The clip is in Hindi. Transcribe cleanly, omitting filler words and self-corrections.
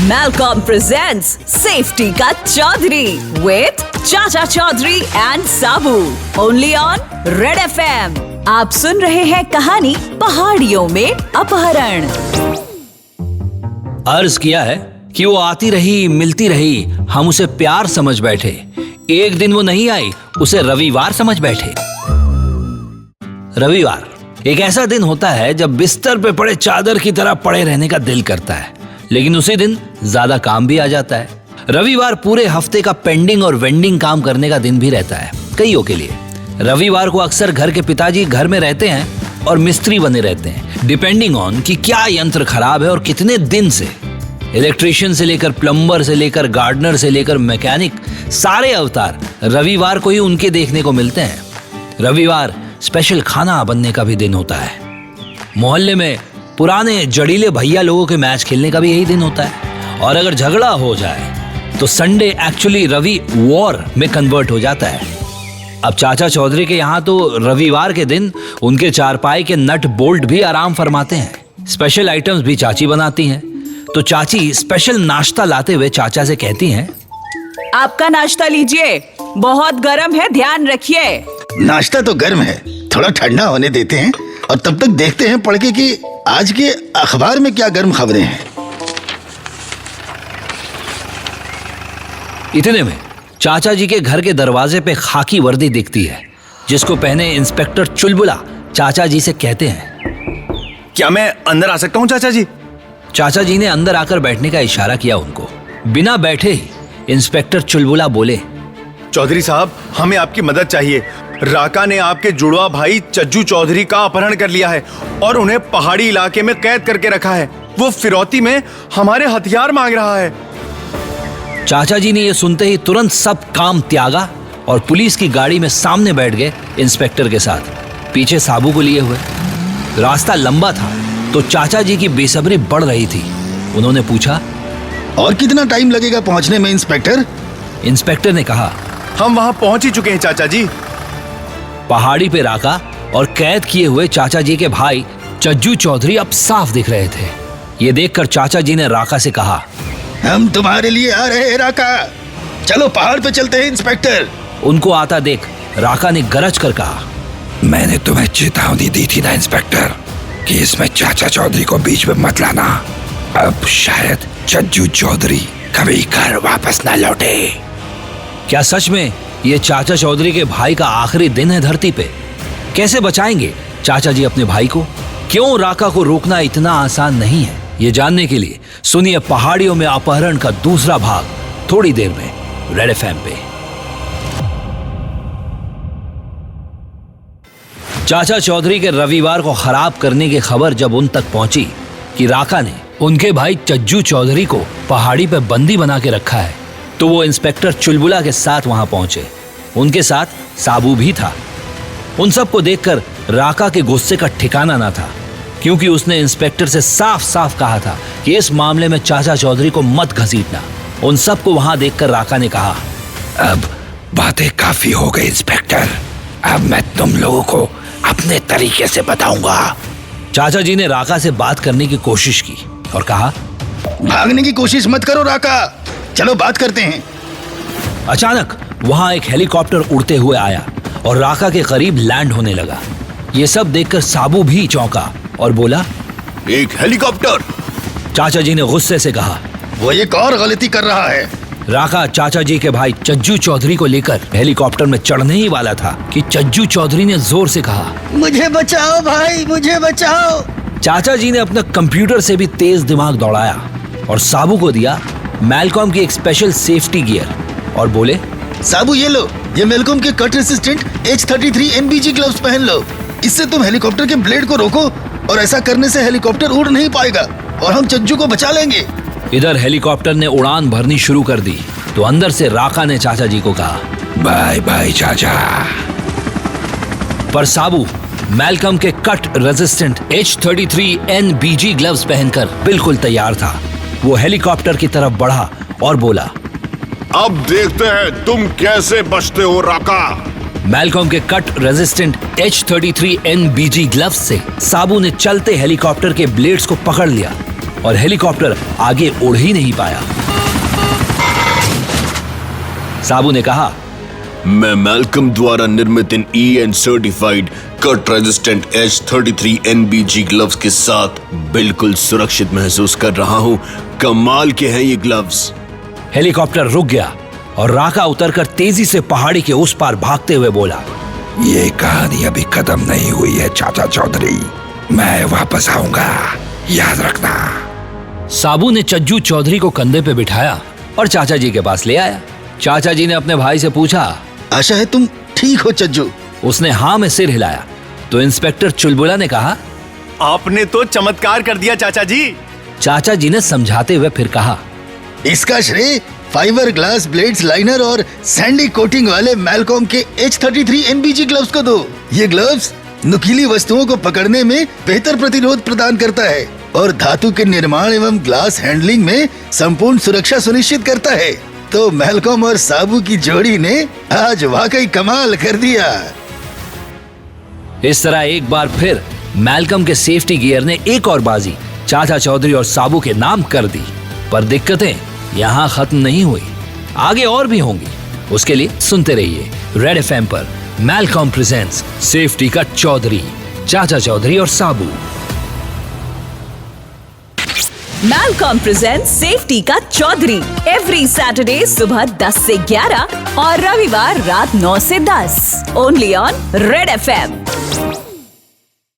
Malcolm presents Safety का चौधरी with चाचा Chaudhary and Sabu only on Red FM। आप सुन रहे हैं कहानी पहाड़ियों में अपहरण। अर्ज किया है कि वो आती रही, मिलती रही, हम उसे प्यार समझ बैठे। एक दिन वो नहीं आई, उसे रविवार समझ बैठे। रविवार एक ऐसा दिन होता है जब बिस्तर पे पड़े चादर की तरह पड़े रहने का दिल करता है, लेकिन उसी दिन ज्यादा काम भी आ जाता है। रविवार पूरे हफ्ते का पेंडिंग और वेंडिंग काम करने का दिन भी रहता है कईयों के लिए। रविवार को अक्सर घर के पिताजी घर में रहते हैं और मिस्त्री बने रहते हैं, डिपेंडिंग ऑन कि क्या यंत्र खराब है और कितने दिन से। इलेक्ट्रिशियन से लेकर प्लम्बर से लेकर गार्डनर से लेकर मैकेनिक, सारे अवतार रविवार को ही उनके देखने को मिलते हैं। रविवार स्पेशल खाना बनने का भी दिन होता है। मोहल्ले में पुराने जड़ीले भैया लोगों के मैच खेलने का भी यही दिन होता है। और अगर झगड़ा हो जाए तो संडे एक्चुअली रवि वॉर में कन्वर्ट हो जाता है। अब चाचा चौधरी के यहाँ तो रविवार के दिन उनके चारपाई के नट बोल्ट भी आराम फरमाते हैं। स्पेशल आइटम्स भी चाची बनाती हैं। तो चाची स्पेशल नाश्ता लाते हुए चाचा से कहती हैं, आपका नाश्ता लीजिए, बहुत गर्म है, ध्यान रखिए। नाश्ता तो गर्म है, थोड़ा ठंडा होने देते हैं और तब तक देखते हैं पढ़ के कि आज के अखबार में क्या गर्म खबरें हैं। इतने में चाचा जी के घर के दरवाजे पे खाकी वर्दी दिखती है, जिसको पहने इंस्पेक्टर चुलबुला चाचा जी से कहते हैं, क्या मैं अंदर आ सकता हूँ चाचा जी? चाचा जी ने अंदर आकर बैठने का इशारा किया उनको। बिना बैठे ही इंस्पेक्टर चुलबुला बोले, चौधरी साहब, हमें आपकी मदद चाहिए। राका ने आपके जुड़वा भाई चज्जू चौधरी का अपहरण कर लिया है और उन्हें पहाड़ी इलाके में कैद करके रखा है। वो फिरौती में हमारे हथियार मांग रहा है। चाचा जी ने यह सुनते ही तुरंत सब काम त्यागा और पुलिस की गाड़ी में सामने बैठ गए इंस्पेक्टर के साथ, पीछे साबू को लिए हुए। रास्ता लंबा था तो चाचा जी की बेसब्री बढ़ रही थी। उन्होंने पूछा, और कितना टाइम लगेगा पहुंचने में इंस्पेक्टर? इंस्पेक्टर ने कहा, हम वहां पहुंच ही चुके हैं चाचा जी। पहाड़ी पे राका और कैद किए हुए चाचा जी के भाई चज्जू चौधरी अब साफ दिख रहे थे। ये देखकर चाचा जी ने राका से कहा, हम तुम्हारे लिए आ रहे हैं राका, चलो पहाड़ पे चलते हैं इंस्पेक्टर। उनको आता देख राका ने गरज कर कहा, मैंने तुम्हें चेतावनी दी थी ना इंस्पेक्टर कि इसमें चाचा चौधरी को बीच में मत लाना। अब शायद चज्जू चौधरी कभी घर वापस न लौटे। क्या सच में ये चाचा चौधरी के भाई का आखिरी दिन है धरती पे? कैसे बचाएंगे चाचा जी अपने भाई को? क्यों राका को रोकना इतना आसान नहीं है? ये जानने के लिए सुनिए पहाड़ियों में अपहरण का दूसरा भाग थोड़ी देर में रेड एफएम पे। चाचा चौधरी के रविवार को खराब करने की खबर जब उन तक पहुंची कि राका ने उनके भाई चज्जू चौधरी को पहाड़ी पे बंदी बना के रखा है, तो वो इंस्पेक्टर चुलबुला के साथ वहां पहुंचे। उनके साथ साबू भी था। उन सबको देखकर राका के गुस्से का ठिकाना ना था, क्योंकि उसने इंस्पेक्टर से साफ साफ कहा था कि इस मामले में चाचा चौधरी को मत घसीटना। उन सबको वहां देखकर राका ने कहा, अब बातें काफी हो गई इंस्पेक्टर, अब मैं तुम लोगों को अपने तरीके से बताऊंगा। चाचा जी ने राका से बात करने की कोशिश की और कहा, भागने की कोशिश मत करो राका, चलो बात करते हैं। अचानक वहां एक हेलीकॉप्टर उड़ते हुए आया और राका के करीब लैंड होने लगा। ये सब देखकर साबू भी चौंका और बोला, एक हेलीकॉप्टर? चाचा जी ने गुस्से से कहा, वो एक और गलती कर रहा है। राका चाचा जी के भाई चज्जू चौधरी को लेकर हेलीकॉप्टर में चढ़ने ही वाला था कि चज्जू चौधरी ने जोर से कहा, मुझे बचाओ भाई, मुझे बचाओ। चाचा जी ने अपना कंप्यूटर से भी तेज दिमाग दौड़ाया और साबू को दिया मैलकॉम की एक स्पेशल सेफ्टी गियर और बोले, साबू ये लो, ये मैलकॉम के cut resistant H33 NBG gloves पहन लो। इससे तुम हेलीकॉप्टर के ब्लेड को रोको और ऐसा करने से हेलीकॉप्टर उड़ नहीं पाएगा और हम चज्जू को बचा लेंगे। इधर हेलीकॉप्टर ने उड़ान भरनी शुरू कर दी तो अंदर से राका ने चाचा जी को कहा, बाय बाय चाचा। पर साबू मैलकम के cut resistant H33 NBG gloves पहनकर बिल्कुल तैयार था। वो हेलीकॉप्टर की तरफ बढ़ा और बोला, अब देखते हैं तुम कैसे बचते हो राका। मैलकॉम के cut resistant H33 NBG gloves से साबू ने चलते हेलीकॉप्टर के ब्लेड्स को पकड़ लिया और हेलीकॉप्टर आगे उड़ ही नहीं पाया। साबू ने कहा, मैं मैल्कम द्वारा निर्मित इन EN certified cut resistant H33 NBG gloves के साथ बिल्कुल सुरक्षित महसूस कर रहा हूँ। कमाल के हैं ये ग्लव्स। हेलीकॉप्टर रुक गया और राका उतरकर तेजी से पहाड़ी के उस पार भागते हुए बोला, ये कहानी अभी खत्म नहीं हुई है चाचा चौधरी, मैं वापस आऊंगा, याद रखना। साबू ने चज्जू चौधरी को कंधे पे बिठाया और चाचा जी के पास ले आया। चाचा जी ने अपने भाई से पूछा, आशा है तुम ठीक हो चज्जू? उसने हाँ में सिर हिलाया तो इंस्पेक्टर चुलबुला ने कहा, आपने तो चमत्कार कर दिया चाचा जी। चाचा जी ने समझाते हुए फिर कहा, इसका श्रेय फाइबर ग्लास ब्लेड्स लाइनर और सैंडी कोटिंग वाले मैलकॉम के H33 NBG ग्लव्स को दो। ये ग्लव्स नुकीली वस्तुओं को पकड़ने में बेहतर प्रतिरोध प्रदान करता है और धातु के निर्माण एवं ग्लास हैंडलिंग में संपूर्ण सुरक्षा सुनिश्चित करता है। तो मैलकॉम और साबू की जोड़ी ने आज वाकई कमाल कर दिया। इस तरह एक बार फिर मैल्कम के सेफ्टी गियर ने एक और बाजी चाचा चौधरी और साबू के नाम कर दी। पर दिक्कतें यहाँ खत्म नहीं हुई, आगे और भी होंगी। उसके लिए सुनते रहिए रेड FM पर मैल्कम प्रेजेंट्स सेफ्टी का चौधरी, चाचा चौधरी और साबू। मैलकॉम प्रेजेंट्स सेफ्टी का चौधरी एवरी सैटरडे सुबह 10 से 11 और रविवार रात 9 से 10 ओनली ऑन रेड FM।